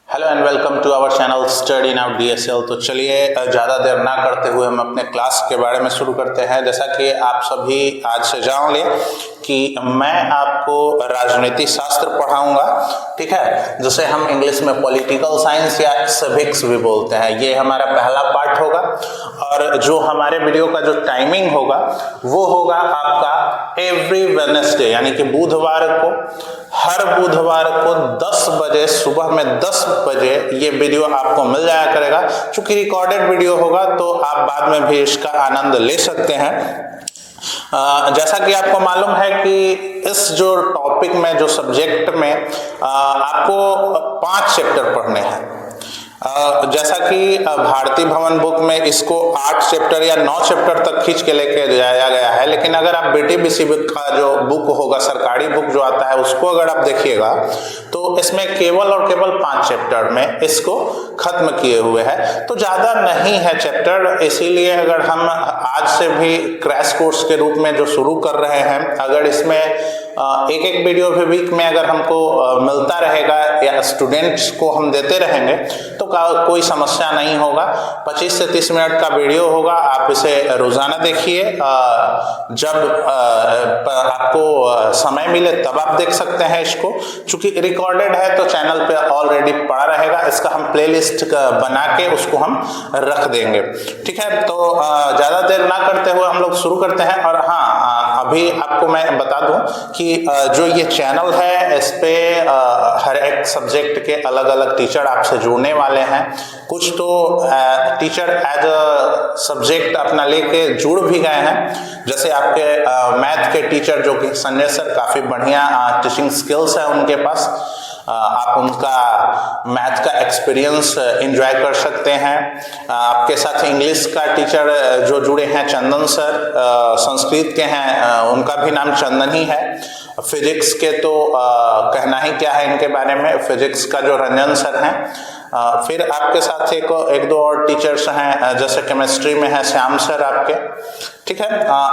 Hello and welcome to our channel study now DSL. तो चलिए ज़्यादा देर ना करते हुए हम अपने क्लास के बारे में शुरू करते हैं। जैसा कि आप सभी आज से जानेंगे कि मैं आपको राजनीति शास्त्र पढ़ाऊंगा, ठीक है, जिसे हम इंग्लिश में पॉलिटिकल साइंस या सिविक्स भी बोलते हैं। ये हमारा पहला पार्ट होगा और जो हमारे वीडियो का जो टाइमिंग होगा वो होगा आपका एवरी वेडनेसडे यानी कि बुधवार को, हर बुधवार को 10 बजे, सुबह में 10 बजे ये वीडियो आपको मिल जाया करेगा। चूंकि रिकॉर्डेड वीडियो होगा तो आप बाद में भी इसका आनंद ले सकते हैं। जैसा कि आपको मालूम है कि इस जो टॉपिक में, जो सब्जेक्ट में आपको 5 चैप्टर पढ़ने हैं। जैसा कि भारतीय भवन बुक में इसको 8 चैप्टर या 9 चैप्टर तक खींच के लेके जाया गया है, लेकिन अगर आप बीटीबीसी का जो बुक होगा, सरकारी बुक जो आता है, उसको अगर आप देखिएगा तो इसमें केवल और केवल 5 चैप्टर में इसको खत्म किए हुए हैं। तो ज्यादा नहीं है चैप्टर, इसीलिए अगर हम आज से भी क्रैश कोर्स के रूप में जो शुरू कर रहे हैं, अगर इसमें एक एक वीडियो भी वीक में अगर हमको मिलता रहेगा या स्टूडेंट्स को हम देते रहेंगे तो कोई समस्या नहीं होगा। 25 से 30 मिनट का वीडियो होगा, आप इसे रोजाना देखिए। जब आपको समय मिले तब आप देख सकते हैं इसको। चूंकि रिकॉर्डेड है तो चैनल पे ऑलरेडी पड़ा रहेगा, इसका हम प्लेलिस्ट बना के उसको हम रख देंगे, ठीक है। तो ज्यादा देर ना करते हुए हम लोग शुरू करते हैं। और हाँ, अभी आपको मैं बता दूं कि जो ये चैनल है, इस पे हर एक सब्जेक्ट के अलग अलग टीचर आपसे जुड़ने वाले हैं। कुछ तो टीचर एज अ सब्जेक्ट अपना लेके जुड़ भी गए हैं, जैसे आपके मैथ के टीचर जो कि संजय सर, काफी बढ़िया टीचिंग स्किल्स है उनके पास। आप उनका मैथ का एक्सपीरियंस एंजॉय कर सकते हैं। आपके साथ इंग्लिश का टीचर जो जुड़े हैं, चंदन सर, संस्कृत के हैं, उनका भी नाम चंदन ही है। फिजिक्स के तो कहना ही क्या है इनके बारे में, फिजिक्स का जो रंजन सर हैं। फिर आपके साथ एक दो और टीचर्स हैं, जैसे केमिस्ट्री में है श्याम सर आपके, ठीक है।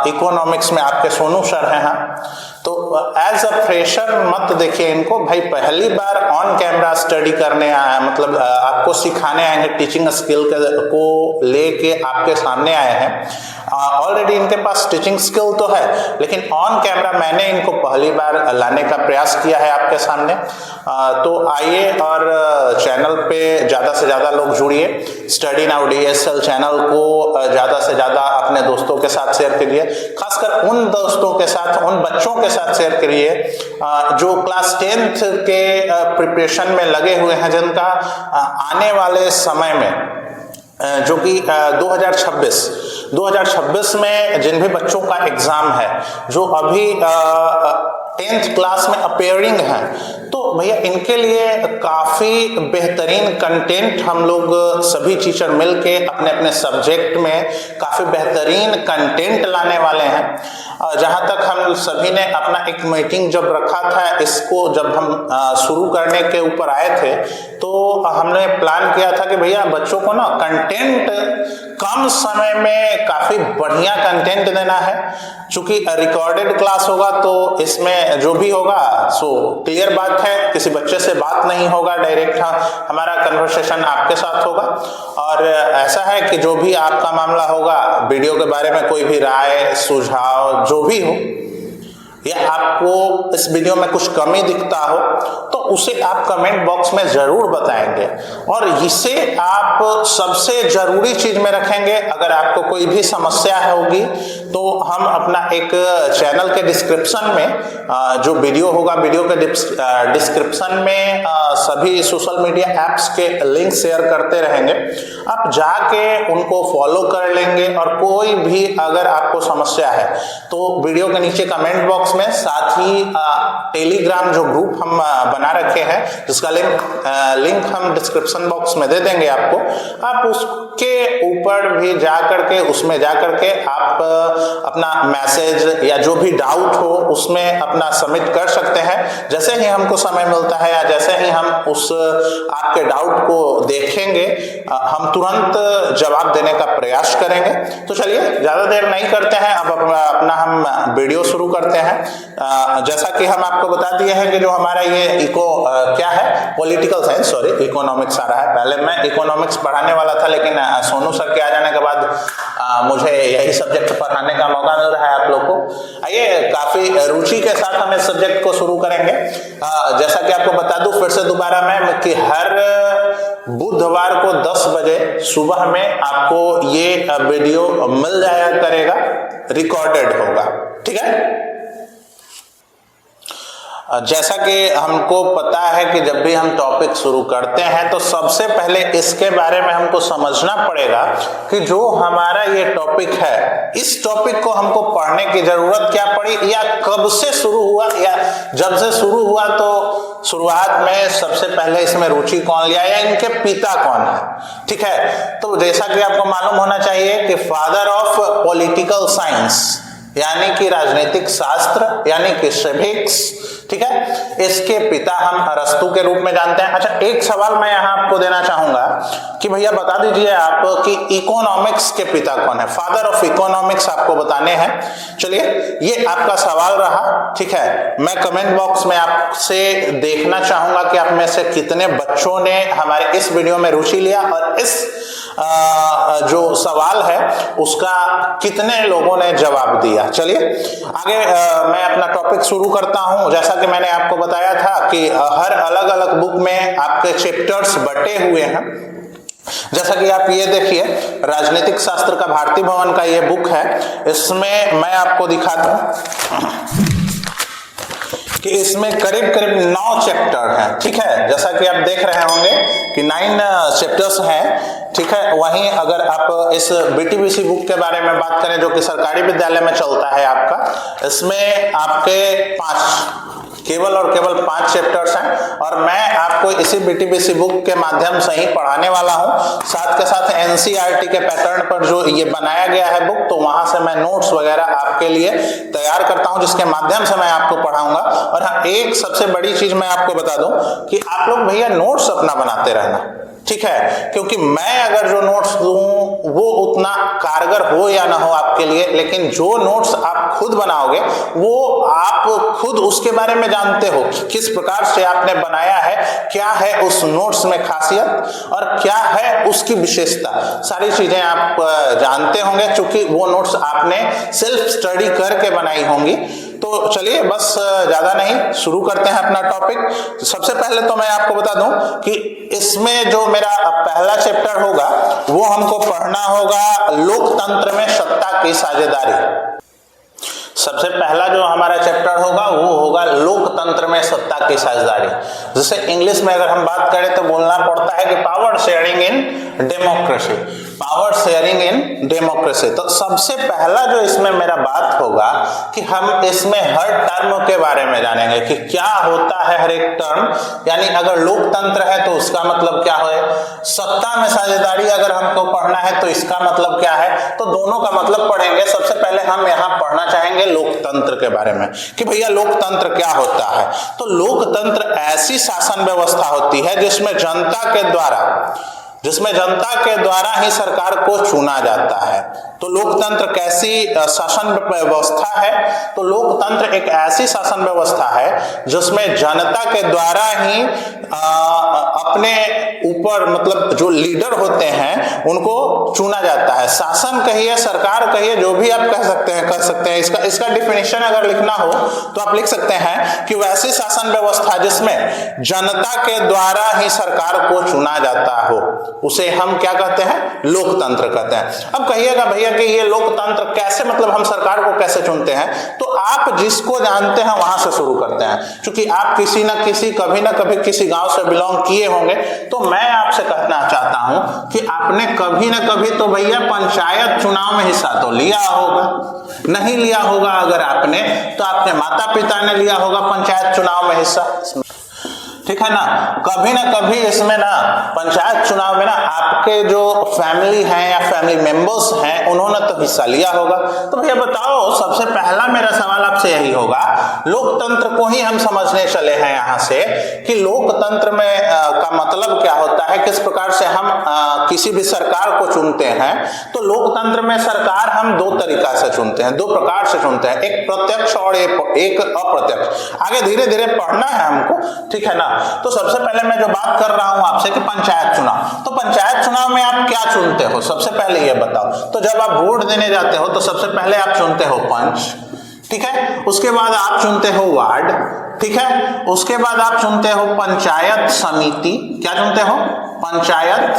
इकोनॉमिक्स में आपके सोनू सर हैं। हाँ, तो एज अ फ्रेशर मत देखिए इनको, भाई पहली बार ऑन कैमरा स्टडी करने आए, मतलब आपको सिखाने आए हैं, टीचिंग स्किल को लेके आपके सामने आए हैं। ऑलरेडी इनके पास टीचिंग स्किल तो है, लेकिन ऑन कैमरा मैंने इनको पहली बार लाने का प्रयास किया है आपके सामने। तो आइए और चैनल पे ज्यादा से ज्यादा लोग जुड़िए। स्टडी नाउ डीएसएल चैनल को ज्यादा से ज्यादा अपने दोस्तों के साथ शेयर करिए, खासकर उन दोस्तों के साथ, उन बच्चों के साथ शेयर करिए जो क्लास 10th के प्रिपरेशन में लगे हुए हैं, जिनका आने वाले समय में जो कि 2026 में जिन भी बच्चों का एग्जाम है, जो अभी 10th क्लास में अपेयरिंग है, तो भैया इनके लिए काफी बेहतरीन कंटेंट हम लोग सभी टीचर मिलके अपने अपने सब्जेक्ट में काफी बेहतरीन कंटेंट लाने वाले हैं। जहां तक हम सभी ने अपना एक मीटिंग जब रखा था, इसको जब हम शुरू करने के ऊपर आए थे, तो हमने प्लान किया था कि भैया बच्चों को ना कंटेंट कम समय में काफी बढ़िया कंटेंट देना है। चूंकि रिकॉर्डेड क्लास होगा तो इसमें जो भी होगा सो क्लियर बात है, किसी बच्चे से बात नहीं होगा, डायरेक्ट हमारा कन्वर्सेशन आपके साथ होगा। और ऐसा है कि जो भी आपका मामला होगा, वीडियो के बारे में कोई भी राय, सुझाव जो भी हो, या आपको इस वीडियो में कुछ कमी दिखता हो तो उसे आप कमेंट बॉक्स में जरूर बताएंगे। और इसे आप सबसे जरूरी चीज में रखेंगे। अगर आपको कोई भी समस्या होगी तो हम अपना एक चैनल के डिस्क्रिप्शन में जो वीडियो होगा, वीडियो के डिस्क्रिप्शन में सभी सोशल मीडिया एप्स के लिंक शेयर करते रहेंगे। आप जाके उनको फॉलो कर लेंगे और कोई भी अगर आपको समस्या है तो वीडियो के नीचे कमेंट बॉक्स में, साथ ही टेलीग्राम जो ग्रुप हम बना रखे हैं, जिसका लिंक हम डिस्क्रिप्शन बॉक्स में दे देंगे आपको, आप उसके ऊपर भी जा करके, उसमें जा करके आप अपना मैसेज या जो भी डाउट हो उसमें अपना सबमिट कर सकते हैं। जैसे ही हमको समय मिलता है या जैसे ही हम उस आपके डाउट को देखेंगे हम तुरंत जवाब देने का प्रयास करेंगे। तो चलिए ज़्यादा देर नहीं करते हैं, अब अपना हम वीडियो शुरू करते हैं। जैसा कि हम आपको बता दिए हैं कि जो हमारा ये क्या है, पॉलिटिकल साइंस, सॉरी इकोनॉमिक्स आ रहा है। पहले मैं इकोनॉमिक्स पढ़ाने वाला था, लेकिन सोनू सर के आ जाने के बाद मुझे यही सब्जेक्ट पढ़ाने का मौका मिल रहा है आप लोग को। आइए काफी रुचि के साथ हम इस सब्जेक्ट को शुरू करेंगे। जैसा कि आपको बता दूं फिर से दोबारा मैं कि हर बुधवार को 10 बजे सुबह में आपको ये वीडियो मिल जाया करेगा, रिकॉर्डेड होगा, ठीक है। जैसा कि हमको पता है कि जब भी हम टॉपिक शुरू करते हैं तो सबसे पहले इसके बारे में हमको समझना पड़ेगा कि जो हमारा ये टॉपिक है, इस टॉपिक को हमको पढ़ने की जरूरत क्या पड़ी या कब से शुरू हुआ, या जब से शुरू हुआ तो शुरुआत में सबसे पहले इसमें रुचि कौन लिया या इनके पिता कौन है, ठीक है। तो जैसा कि आपको मालूम होना चाहिए कि फादर ऑफ पॉलिटिकल साइंस यानी कि राजनीतिक शास्त्र यानी कि सिविक्स, ठीक है, इसके पिता हम अरस्तु के रूप में जानते हैं। अच्छा, एक सवाल मैं यहां आपको देना चाहूंगा कि भैया बता दीजिए आप कि इकोनॉमिक्स के पिता कौन है, फादर ऑफ इकोनॉमिक्स आपको बताने हैं। चलिए ये आपका सवाल रहा, ठीक है। मैं कमेंट बॉक्स में आपसे देखना चाहूंगा कि आप में से कितने बच्चों ने हमारे इस वीडियो में रुचि लिया और इस जो सवाल है उसका कितने लोगों ने जवाब दिया। चलिए आगे मैं अपना टॉपिक शुरू करता हूं। जैसा कि मैंने आपको बताया था कि हर अलग अलग बुक में आपके चैप्टर्स बटे हुए हैं। जैसा कि आप ये देखिए, राजनीतिक शास्त्र का भारतीय भवन का ये बुक है, इसमें मैं आपको दिखाता हूं कि इसमें करीब करीब 9 चैप्टर हैं, ठीक है। जैसा कि आप देख रहे होंगे कि 9 चैप्टर्स हैं, ठीक है। वहीं अगर आप इस बीटीबीसी बुक के बारे में बात करें जो कि सरकारी विद्यालय में चलता है आपका, इसमें आपके केवल और केवल 5 चैप्टर्स हैं और मैं आपको इसी बीटीबीसी बुक के माध्यम से ही पढ़ाने वाला हूं। साथ के साथ एनसीईआरटी के पैटर्न पर जो ये बनाया गया है बुक, तो वहां से मैं नोट्स वगैरह आपके लिए तैयार करता हूं जिसके माध्यम से मैं आपको पढ़ाऊंगा। और हाँ, एक सबसे बड़ी चीज मैं आपको बता दूं कि आप लोग भैया नोट्स अपना बनाते रहना, ठीक है, क्योंकि मैं अगर जो नोट्स दूं वो उतना कारगर हो या ना हो आपके लिए, लेकिन जो नोट्स आप खुद बनाओगे वो आप खुद उसके बारे में जानते हो कि किस प्रकार से आपने बनाया है, क्या है उस नोट्स में खासियत और क्या है उसकी विशेषता, सारी चीजें आप जानते होंगे क्योंकि वो नोट्स आपने सेल्फ स्टडी करके बनाई होंगी। तो चलिए बस ज्यादा नहीं, शुरू करते हैं अपना टॉपिक। सबसे पहले तो मैं आपको बता दूं कि इसमें जो मेरा पहला चैप्टर होगा वो हमको पढ़ना होगा लोकतंत्र में सत्ता की साझेदारी। सबसे पहला जो हमारा चैप्टर होगा वो होगा लोकतंत्र में सत्ता की साझेदारी। जैसे इंग्लिश में अगर हम बात करें तो बोलना पड़ता है कि power sharing in democracy, power sharing in democracy. तो सबसे पहला जो इसमें मेरा बात होगा कि हम इसमें हर टर्म के बारे में जानेंगे कि क्या होता है हर एक टर्म, यानी अगर लोकतंत्र है तो उसका मतलब क्या है, सत्ता में साझेदारी अगर हमको पढ़ना है तो इसका मतलब क्या है, तो दोनों का मतलब पढ़ेंगे। सबसे पहले हम यहाँ पढ़ना चाहेंगे लोकतंत्र के बारे में कि भैया लोकतंत्र क्या होता है। तो लोकतंत्र ऐसी शासन व्यवस्था होती है जिसमें जनता के द्वारा ही सरकार को चुना जाता है। तो लोकतंत्र कैसी शासन व्यवस्था है, तो लोकतंत्र एक ऐसी शासन व्यवस्था है जिसमें जनता के द्वारा ही अपने ऊपर मतलब जो लीडर होते हैं उनको चुना जाता है। शासन कहिए, सरकार कहिए, जो भी आप कह सकते हैं। इसका डिफिनेशन अगर लिखना हो तो आप लिख सकते हैं कि वैसी शासन व्यवस्था जिसमें जनता के द्वारा ही सरकार को चुना जाता हो, उसे हम क्या कहते हैं, लोकतंत्र कहते हैं। अब कहिएगा भैया कि ये लोकतंत्र कैसे, मतलब हम सरकार को कैसे चुनते हैं, तो आप जिसको जानते हैं वहां से शुरू करते हैं। क्योंकि आप किसी ना किसी कभी ना कभी किसी गांव से बिलोंग किए होंगे, तो मैं आपसे कहना चाहता हूं कि आपने कभी ना कभी तो भैया पंचायत चुनाव में हिस्सा तो लिया होगा, नहीं लिया होगा अगर आपने, तो आपने माता पिता ने लिया होगा पंचायत चुनाव में हिस्सा। ठीक है ना। कभी ना कभी इसमें ना पंचायत चुनाव में ना आपके जो फैमिली हैं या फैमिली मेंबर्स हैं उन्होंने तो हिस्सा लिया होगा। तो भैया बताओ, सबसे पहला मेरा सवाल आपसे यही होगा, लोकतंत्र को ही हम समझने चले हैं यहाँ से कि लोकतंत्र में का मतलब क्या होता है, किस प्रकार से हम किसी भी सरकार को चुनते हैं। तो लोकतंत्र में सरकार हम दो तरीका से चुनते हैं, दो प्रकार से चुनते हैं, एक प्रत्यक्ष और एक अप्रत्यक्ष। आगे धीरे धीरे पढ़ना है हमको, ठीक है ना। तो सबसे पहले मैं जो बात कर रहा हूं आपसे कि पंचायत चुनाव, तो पंचायत चुनाव में आप क्या चुनते हो, सबसे पहले ये बताओ। तो जब आप वोट देने जाते हो तो सबसे पहले आप चुनते हो पंच, ठीक है। उसके बाद आप चुनते हो वार्ड, ठीक है। उसके बाद आप चुनते हो पंचायत समिति, क्या चुनते हो, पंचायत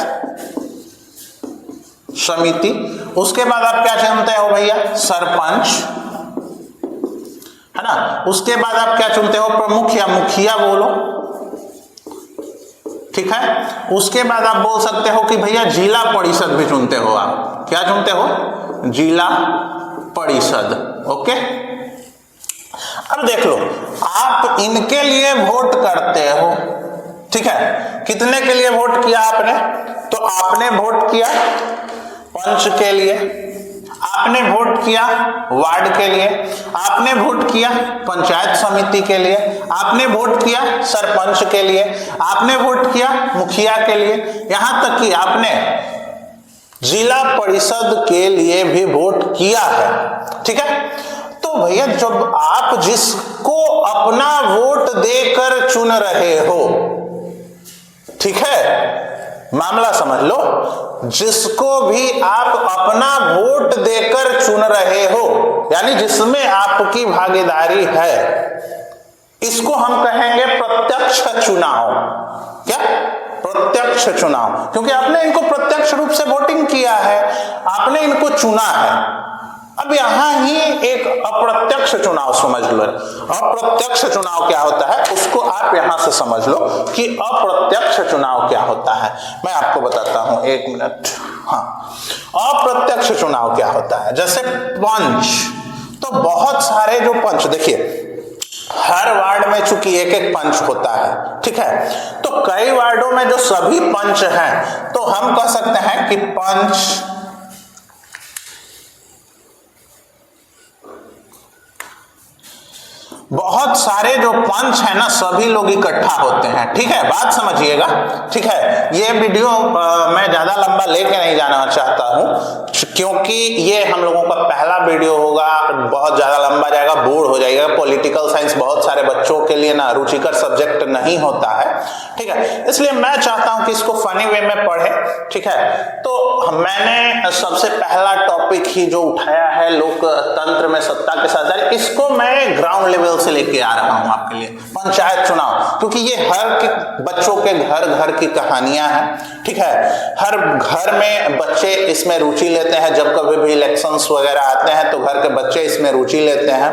समिति। उसके बाद आप क्या चुनते हो भैया, सरपंच, है ना। उसके बाद आप क्या चुनते हो, प्रमुख या मुखिया बोलो, ठीक है। उसके बाद आप बोल सकते हो कि भैया जिला परिषद भी चुनते हो आप, क्या चुनते हो, जिला परिषद, ओके। अब देख लो, आप इनके लिए वोट करते हो, ठीक है। कितने के लिए वोट किया आपने, तो आपने वोट किया पंच के लिए, आपने वोट किया वार्ड के लिए, आपने वोट किया पंचायत समिति के लिए, आपने वोट किया सरपंच के लिए, आपने वोट किया मुखिया के लिए, यहां तक कि आपने जिला परिषद के लिए भी वोट किया है, ठीक है। तो भैया जब आप जिसको अपना वोट देकर चुन रहे हो, ठीक है, मामला समझ लो, जिसको भी आप अपना वोट देकर चुन रहे हो, यानी जिसमें आपकी भागीदारी है, इसको हम कहेंगे प्रत्यक्ष चुनाव। क्या, प्रत्यक्ष चुनाव, क्योंकि आपने इनको प्रत्यक्ष रूप से वोटिंग किया है, आपने इनको चुना है। अब यहां ही एक अप्रत्यक्ष चुनाव समझ लो। अप्रत्यक्ष चुनाव क्या होता है उसको आप यहां से समझ लो कि अप्रत्यक्ष चुनाव क्या होता है। मैं आपको बताता हूं, एक मिनट। हाँ, अप्रत्यक्ष चुनाव क्या होता है, जैसे पंच, तो बहुत सारे जो पंच, देखिए हर वार्ड में चूंकि एक एक पंच होता है, ठीक है, तो कई वार्डों में जो सभी पंच हैं तो हम कह सकते हैं कि पंच बहुत सारे जो पंच है ना सभी लोग इकट्ठा होते हैं, ठीक है, बात समझिएगा, ठीक है। ये वीडियो मैं ज्यादा लंबा लेके नहीं जाना चाहता हूं, क्योंकि ये हम लोगों का पहला वीडियो होगा, बहुत ज्यादा लंबा जाएगा, बोर हो जाएगा। पॉलिटिकल साइंस बहुत सारे बच्चों के लिए ना रुचिकर सब्जेक्ट नहीं होता है, ठीक है, इसलिए मैं चाहता हूं कि इसको फनी वे में पढ़े, ठीक है। तो मैंने सबसे पहला टॉपिक ही जो उठाया है लोकतंत्र में सत्ता के साथ, इसको मैं ग्राउंड लेवल से लेके आ रहा हूं आपके लिए, पंचायत चुनाव, क्योंकि ये हर के बच्चों के घर घर की कहानियां हैं, ठीक है। हर घर में बच्चे इसमें रुचि लेते हैं, जब कभी भी इलेक्शंस वगैरह आते हैं तो घर के बच्चे इसमें रुचि लेते हैं,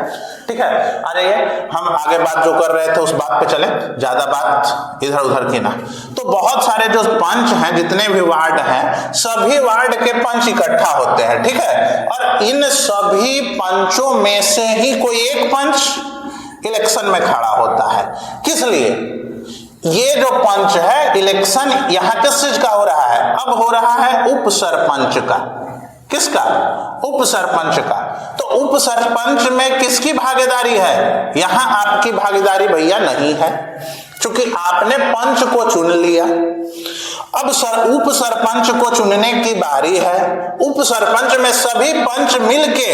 ठीक है। आ जाइए, हम आगे बात जो कर रहे थे उस बात पे चले, ज्यादा बात इधर उधर की ना। तो बहुत सारे जो पंच हैं, जितने भी वार्ड हैं, सभी वार्ड के पंच इकट्ठा होते हैं, ठीक है, और इन सभी पंचों में से ही कोई एक पंच इलेक्शन में खड़ा होता है। किस लिए, ये जो पंच है, इलेक्शन यहां किस चीज का हो रहा है, अब हो रहा है उप सरपंच का। किसका, उप सरपंच का। तो उप सरपंच में किसकी भागीदारी है, यहां आपकी भागीदारी भैया नहीं है, क्योंकि आपने पंच को चुन लिया। अब उप सरपंच को चुनने की बारी है। उप सरपंच में सभी पंच मिलके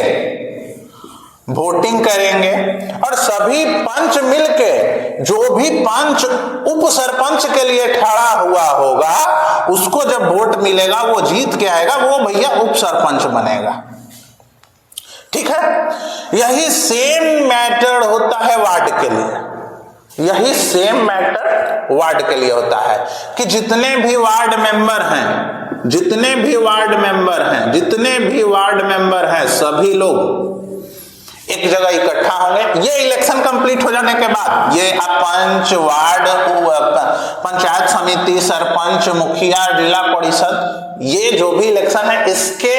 वोटिंग करेंगे, और सभी पंच मिलके, जो भी पंच उप सरपंच के लिए खड़ा हुआ होगा उसको जब वोट मिलेगा, वो जीत के आएगा, वो भैया उप सरपंच बनेगा, ठीक है। यही सेम मैटर होता है वार्ड के लिए, यही सेम मैटर वार्ड के लिए होता है कि जितने भी वार्ड मेंबर हैं, जितने भी वार्ड मेंबर हैं, जितने भी वार्ड मेंबर हैं, सभी लोग एक जगह इकट्ठा होंगे। ये इलेक्शन कंप्लीट हो जाने के बाद ये पंच, वार्ड, पंचायत समिति, सरपंच, मुखिया, जिला परिषद, ये जो भी इलेक्शन है इसके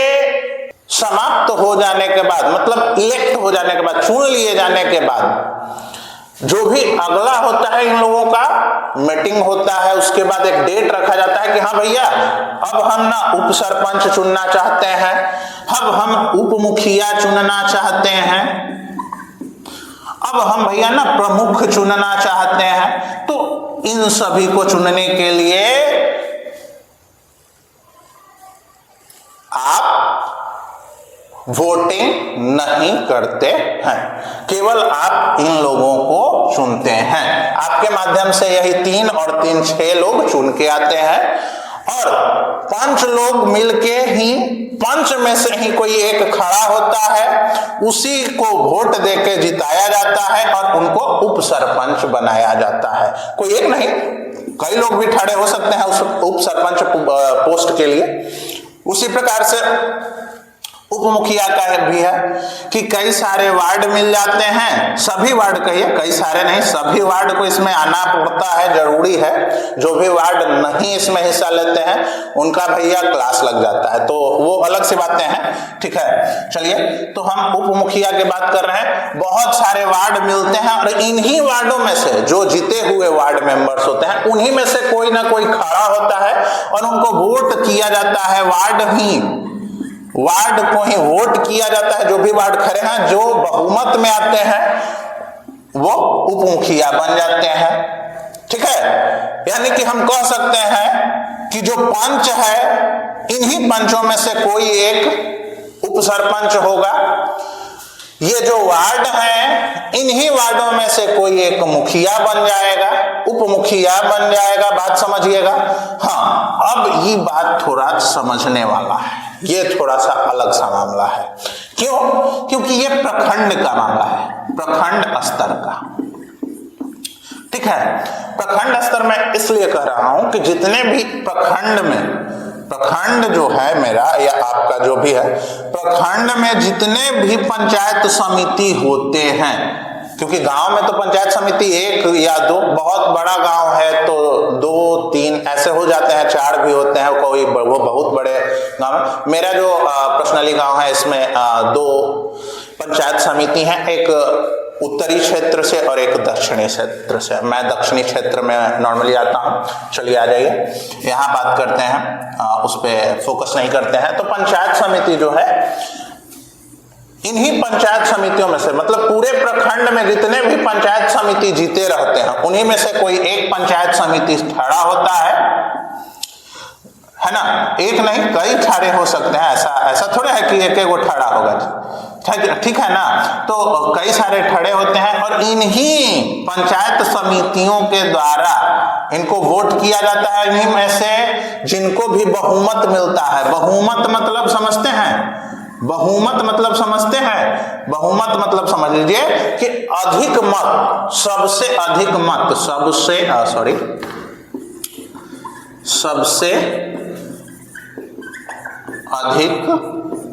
समाप्त हो जाने के बाद, मतलब इलेक्ट हो जाने के बाद, चुन लिए जाने के बाद, जो भी अगला होता है इन लोगों का मीटिंग होता है, उसके बाद एक डेट रखा जाता है कि हाँ भैया अब हम ना उप सरपंच चुनना चाहते हैं, अब हम उप मुखिया चुनना चाहते हैं, अब हम भैया ना प्रमुख चुनना चाहते हैं। तो इन सभी को चुनने के लिए आप वोटिंग नहीं करते हैं, केवल आप इन लोगों को चुनते हैं। आपके माध्यम से यही 3 और 3 6 लोग चुन के आते हैं और 5 लोग मिलके ही, 5 में से ही कोई एक खड़ा होता है, उसी को वोट देके जिताया जाता है और उनको उप सरपंच बनाया जाता है। कोई एक नहीं, कई लोग भी खड़े हो सकते हैं उस उप सरपंच पोस्ट के लिए। उसी प्रकार से उप मुखिया का भी है कि कई सारे वार्ड मिल जाते हैं, सभी वार्ड कहिए, कई सारे नहीं, सभी वार्ड को इसमें आना पड़ता है, जरूरी है। जो भी वार्ड नहीं इसमें हिस्सा लेते हैं उनका भैया क्लास लग जाता है, तो वो अलग सी बातें हैं। ठीक है, चलिए, तो हम उप मुखिया की बात कर रहे हैं। बहुत सारे वार्ड मिलते हैं और इन्हीं वार्डों में से जो जीते हुए वार्ड मेंबर्स होते हैं, उन्हीं में से कोई ना कोई खड़ा होता है और उनको वोट किया जाता है। वार्ड को ही वोट किया जाता है। जो भी वार्ड खड़े हैं, जो बहुमत में आते हैं वो उप मुखिया बन जाते हैं। ठीक है, यानी कि हम कह सकते हैं कि जो पंच है, इन्हीं पंचों में से कोई एक उप सरपंच होगा। ये जो वार्ड हैं, इन्हीं वार्डों में से कोई एक मुखिया बन जाएगा, उप मुखिया बन जाएगा। बात समझिएगा। हाँ, अब ये बात थोड़ा समझने वाला है, ये थोड़ा सा अलग सा मामला है। क्यों? क्योंकि ये प्रखंड का मामला है, प्रखंड स्तर का। ठीक है, प्रखंड स्तर में इसलिए कह रहा हूं कि जितने भी प्रखंड में, प्रखंड जो है मेरा या आपका जो भी है, प्रखंड में जितने भी पंचायत समिति होते हैं, क्योंकि गांव में तो पंचायत समिति 1 या 2, बहुत बड़ा गांव है तो 2 3 ऐसे हो जाते हैं, 4 भी होते हैं, कोई वो बहुत बड़े गांव है। मेरा जो पर्सनली गांव है, इसमें 2 पंचायत समिति हैं, एक उत्तरी क्षेत्र से और एक दक्षिणी क्षेत्र से। मैं दक्षिणी क्षेत्र में नॉर्मली आता हूं। चलिए आ जाइए, यहाँ बात करते हैं, उस पर फोकस नहीं करते हैं। तो पंचायत समिति जो है, इन्हीं पंचायत समितियों में से, मतलब पूरे प्रखंड में जितने भी पंचायत समिति जीते रहते हैं, उन्हीं में से कोई एक पंचायत समिति खड़ा होता है ना। एक नहीं, कई खड़े हो सकते हैं, ऐसा थोड़ा है कि एक वो खड़ा होगा। ठीक है ना, तो कई सारे खड़े होते हैं और इन्हीं पंचायत समितियों के द्वारा इनको वोट किया जाता है। इन्हीं में से जिनको भी बहुमत मिलता है, बहुमत मतलब समझते हैं, बहुमत मतलब समझते हैं, बहुमत मतलब समझ लीजिए कि अधिक मत, सबसे अधिक मत, सबसे अधिक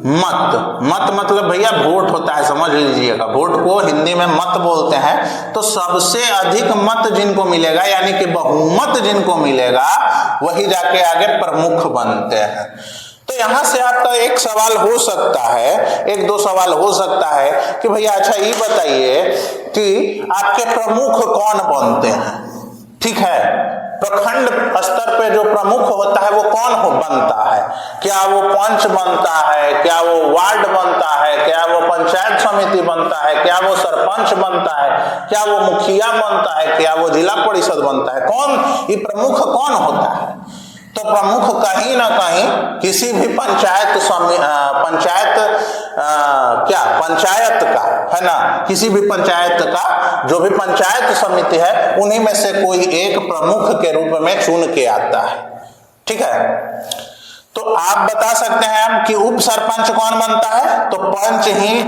मत मतलब भैया वोट होता है, समझ लीजिएगा। वोट को हिंदी में मत बोलते हैं। तो सबसे अधिक मत जिनको मिलेगा, यानी कि बहुमत जिनको मिलेगा, वही जाके आगे प्रमुख बनते हैं। तो यहां से आपका एक सवाल हो सकता है, 1-2 सवाल हो सकता है कि भैया अच्छा ये बताइए कि आपके प्रमुख कौन बनते हैं। ठीक है, प्रखंड स्तर पे जो प्रमुख होता है वो कौन बनता है? क्या वो पंच बनता है, क्या वो वार्ड बनता है, क्या वो पंचायत समिति बनता है, क्या वो सरपंच बनता है, क्या वो मुखिया बनता है, क्या वो जिला परिषद बनता है? कौन ये प्रमुख कौन होता है? तो प्रमुख कहीं ना कहीं किसी भी पंचायत का है ना, किसी भी पंचायत का जो भी पंचायत समिति है, उन्हीं में से कोई एक प्रमुख के रूप में चुन के आता है। ठीक है, तो आप बता सकते हैं कि उप सरपंच कौन बनता है? तो पंच ही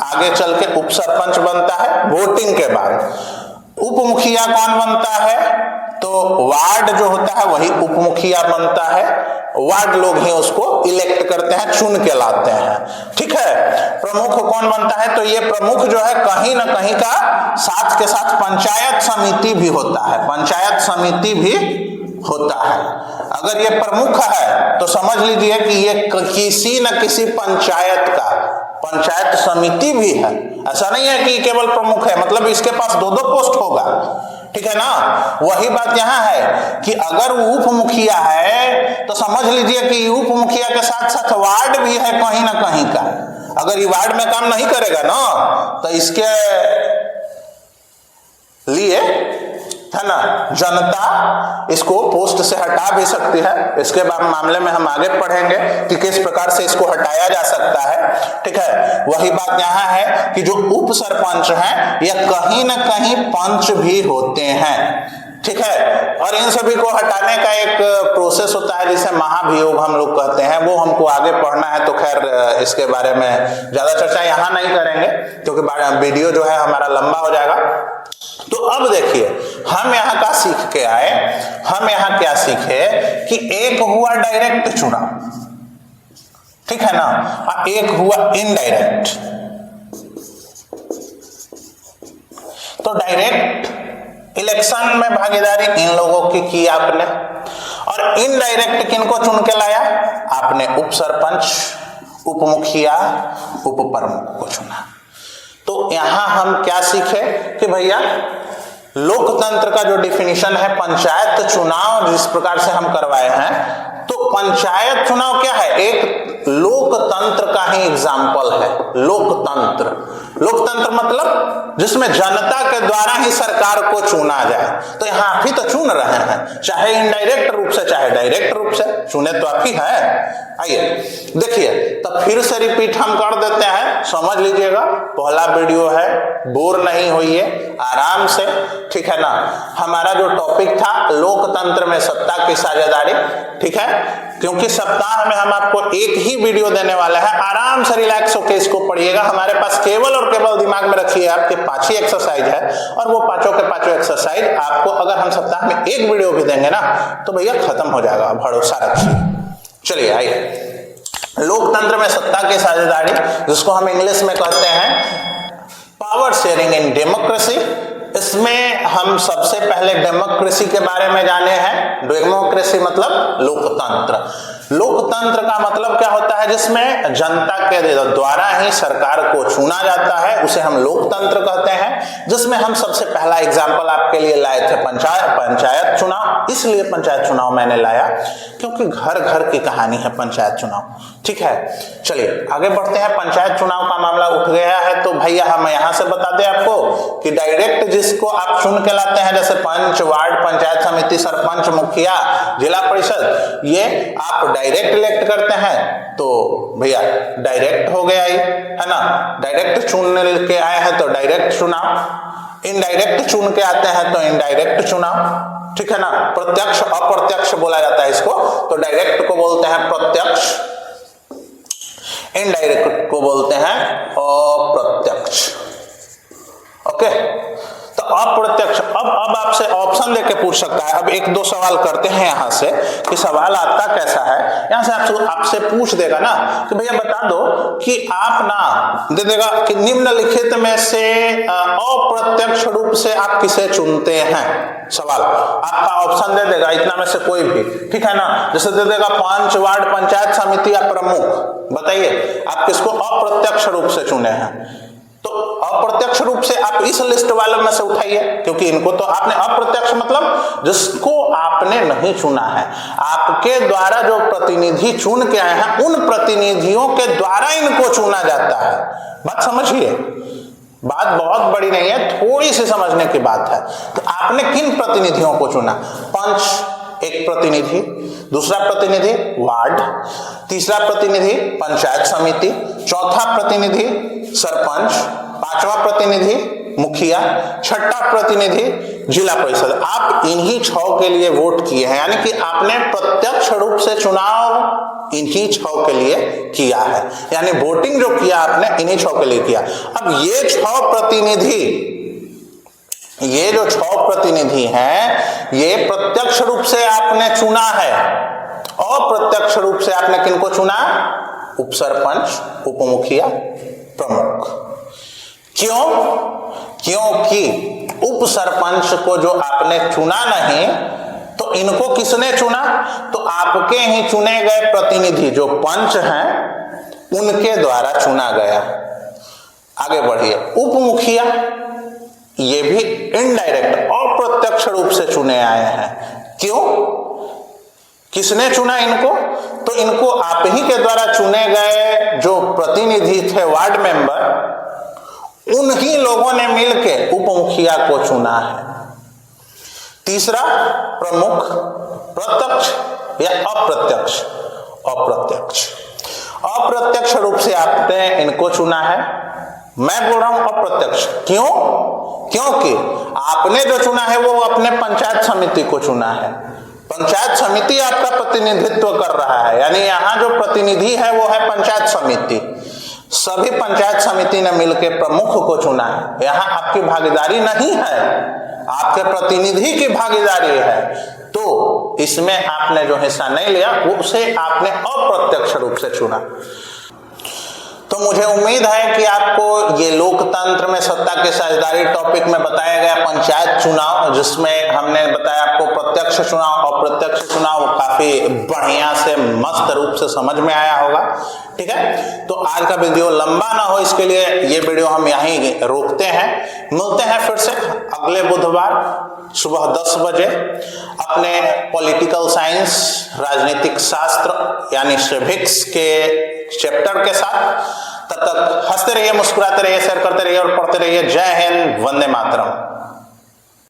आगे चल के उप सरपंच बनता है वोटिंग के बाद। उप मुखिया कौन बनता है? तो वार्ड जो होता है वही उप मुखिया बनता है। वार्ड लोग ही उसको इलेक्ट करते हैं, चुन के लाते हैं। ठीक है, प्रमुख कौन बनता है? तो ये प्रमुख जो है कहीं ना कहीं का साथ के साथ पंचायत समिति भी होता है, पंचायत समिति भी होता है। अगर ये प्रमुख है तो समझ लीजिए कि ये किसी न किसी पंचायत पंचायत समिति भी है। ऐसा नहीं है कि केवल प्रमुख है, मतलब इसके पास 2-2 पोस्ट होगा, ठीक है ना। वही बात यहाँ है कि अगर वो उप मुखिया है तो समझ लीजिए कि उप मुखिया के साथ साथ वार्ड भी है कहीं ना कहीं का। अगर ये वार्ड में काम नहीं करेगा ना तो इसके लिए, है ना, जनता इसको पोस्ट से हटा भी सकती है। इसके बाद मामले में हम आगे पढ़ेंगे कि किस प्रकार से इसको हटाया जा सकता है, ठीक है। वही बात यहाँ है कि जो उप सरपंच हैं ये कहीं ना कहीं पंच भी होते हैं, ठीक है। और इन सभी को हटाने का एक प्रोसेस होता है जिसे महाभियोग हम लोग कहते हैं, वो हमको आगे पढ़ना है। तो खैर इसके बारे में ज्यादा चर्चा यहाँ नहीं करेंगे क्योंकि वीडियो जो है हमारा लंबा हो जाएगा। तो अब देखिए हम यहाँ का सीख के आए, हम यहाँ क्या सीखे कि एक हुआ डायरेक्ट चुनाव, ठीक है ना, और एक हुआ इनडायरेक्ट। तो डायरेक्ट इलेक्शन में भागीदारी इन लोगों की आपने, और इनडायरेक्ट किनको चुन के लाया आपने, उप सरपंच, उप मुखिया, उप प्रमुख को चुना। तो यहां हम क्या सीखे कि भैया लोकतंत्र का जो डिफिनीशन है, पंचायत चुनाव जिस प्रकार से हम करवाए हैं, तो पंचायत चुनाव क्या है, एक लोकतंत्र का ही एग्जाम्पल है। लोकतंत्र, लोकतंत्र मतलब जिसमें जनता के द्वारा ही सरकार को चुना जाए। तो यहां आप ही तो चुन रहे हैं, चाहे इनडायरेक्ट रूप से चाहे डायरेक्ट रूप से, चुने तो आप ही है। आइए देखिए, तो फिर से रिपीट हम कर देते हैं, समझ लीजिएगा। पहला वीडियो है, बोर नहीं होइए, आराम से, ठीक है ना। हमारा जो टॉपिक था लोकतंत्र में सत्ता की साझेदारी, ठीक है, क्योंकि सप्ताह में हम आपको एक ही वीडियो देने वाले हैं। आराम से रिलैक्स होकर इसको पढ़िएगा। हमारे पास केवल और केवल दिमाग में रखिए आपके 5 ही एक्सरसाइज है, और वो पांचों के पांचों एक्सरसाइज आपको अगर हम सप्ताह में एक वीडियो भी देंगे ना तो भैया खत्म हो जाएगा, भरोसा रखिए। चलिए आइए, लोकतंत्र में सत्ता की साझेदारी, जिसको हम इंग्लिश में कहते हैं पावर शेयरिंग इन डेमोक्रेसी। इसमें हम सबसे पहले डेमोक्रेसी के बारे में जाने हैं। डेमोक्रेसी मतलब लोकतंत्र। लोकतंत्र का मतलब क्या होता है, जिसमें जनता के द्वारा ही सरकार को चुना जाता है, उसे हम लोकतंत्र कहते हैं। जिसमें हम सबसे पहला एग्जाम्पल आपके लिए लाए थे पंचायत चुनाव। इसलिए पंचायत चुनाव मैंने लाया क्योंकि घर घर की कहानी है पंचायत चुनाव, ठीक है। चलिए आगे बढ़ते हैं। पंचायत चुनाव का मामला उठ गया है तो भैया हम यहां से बता दें आपको कि डायरेक्ट जिसको आप चुन के लाते हैं, जैसे पंच, वार्ड, पंचायत समिति, सरपंच, मुखिया, जिला परिषद, ये आप डायरेक्ट इलेक्ट करते हैं तो भैया डायरेक्ट हो गया, है ना। डायरेक्ट चुनने के आए हैं तो डायरेक्ट चुनाव, इनडायरेक्ट चुन के आते हैं तो इनडायरेक्ट चुनाव, ठीक है ना। प्रत्यक्ष अप्रत्यक्ष बोला जाता है इसको, तो डायरेक्ट को बोलते हैं प्रत्यक्ष, इनडायरेक्ट को बोलते हैं अप्रत्यक्ष। ओके, तो अप्रत्यक्ष। अब आपसे ऑप्शन देके पूछ सकता है। अब 1-2 सवाल करते हैं यहां से कि सवाल आता कैसा है। यहां से आपसे पूछ देगा ना कि भैया बता दो कि आप ना दे देगा कि निम्नलिखित में से अप्रत्यक्ष रूप से आप किसे चुनते हैं। सवाल आपका ऑप्शन दे देगा इतना में से कोई भी, ठीक है ना। जैसे दे देगा पंच, वार्ड, पंचायत समिति या प्रमुख। बताइए आप किसको अप्रत्यक्ष रूप से चुने हैं। तो अप्रत्यक्ष रूप से आप इस लिस्ट वालों में से उठाइए, क्योंकि इनको तो आपने अप्रत्यक्ष मतलब जिसको आपने नहीं चुना है, आपके द्वारा जो प्रतिनिधि चुन के आए हैं उन प्रतिनिधियों के द्वारा इनको चुना जाता है। बात समझिए, बात बहुत बड़ी नहीं है, थोड़ी सी समझने की बात है। तो आपने किन प्रतिनिधियों को चुना? पंच एक प्रतिनिधि, दूसरा प्रतिनिधि वार्ड, तीसरा प्रतिनिधि पंचायत समिति, चौथा प्रतिनिधि सरपंच, पांचवा प्रतिनिधि मुखिया, छठा प्रतिनिधि जिला परिषद। आप इन्हीं 6 के लिए वोट किए हैं, यानी कि आपने प्रत्यक्ष रूप से चुनाव इन्हीं 6 के लिए किया है, यानी वोटिंग जो किया आपने इन्हीं 6 के लिए किया। अब ये 6 प्रतिनिधि हैं, ये प्रत्यक्ष रूप से आपने चुना है। अप्रत्यक्ष रूप से आपने किनको चुना? उप सरपंच, उप मुखिया, प्रमुख। क्यों? क्योंकि उप सरपंच को जो आपने चुना नहीं, तो इनको किसने चुना? तो आपके ही चुने गए प्रतिनिधि जो पंच हैं उनके द्वारा चुना गया। आगे बढ़िए, उप मुखिया ये भी इनडायरेक्ट अप्रत्यक्ष रूप से चुने आए हैं। क्यों? किसने चुना इनको? तो इनको आप ही के द्वारा चुने गए जो प्रतिनिधि थे वार्ड मेंबर, उन्हीं लोगों ने मिलकर उप मुखिया को चुना है। तीसरा, प्रमुख प्रत्यक्ष या अप्रत्यक्ष? अप्रत्यक्ष। अप्रत्यक्ष रूप से आपने इनको चुना है। मैं बोल रहा हूं अप्रत्यक्ष। क्यों? क्योंकि आपने जो चुना है वो अपने पंचायत समिति को चुना है। पंचायत समिति आपका प्रतिनिधित्व कर रहा है, यानी यहां जो प्रतिनिधि है वो है पंचायत समिति। सभी पंचायत समिति ने मिलकर प्रमुख को चुना है। यहां आपकी भागीदारी नहीं है, आपके प्रतिनिधि की भागीदारी है। तो इसमें आपने जो हिस्सा नहीं लिया उसे आपने अप्रत्यक्ष रूप से चुना। तो मुझे उम्मीद है कि आपको ये लोकतंत्र में सत्ता की साझेदारी टॉपिक में बताया गया पंचायत चुनाव, जिसमें हमने बताया आपको प्रत्यक्ष चुनाव अप्रत्यक्ष चुनाव, काफी बढ़िया से मस्त रूप से समझ में आया होगा। ठीक है, तो आज का वीडियो लंबा ना हो इसके लिए ये वीडियो हम यहीं रोकते हैं। मिलते हैं फिर से अगले बुधवार सुबह 10 बजे अपने पॉलिटिकल साइंस राजनीतिक शास्त्र यानी सिविक्स के चैप्टर के साथ। तब तक हंसते रहिए, मुस्कुराते रहिए, शेयर करते रहिए और पढ़ते रहिए। जय हिंद, वंदे मातरम।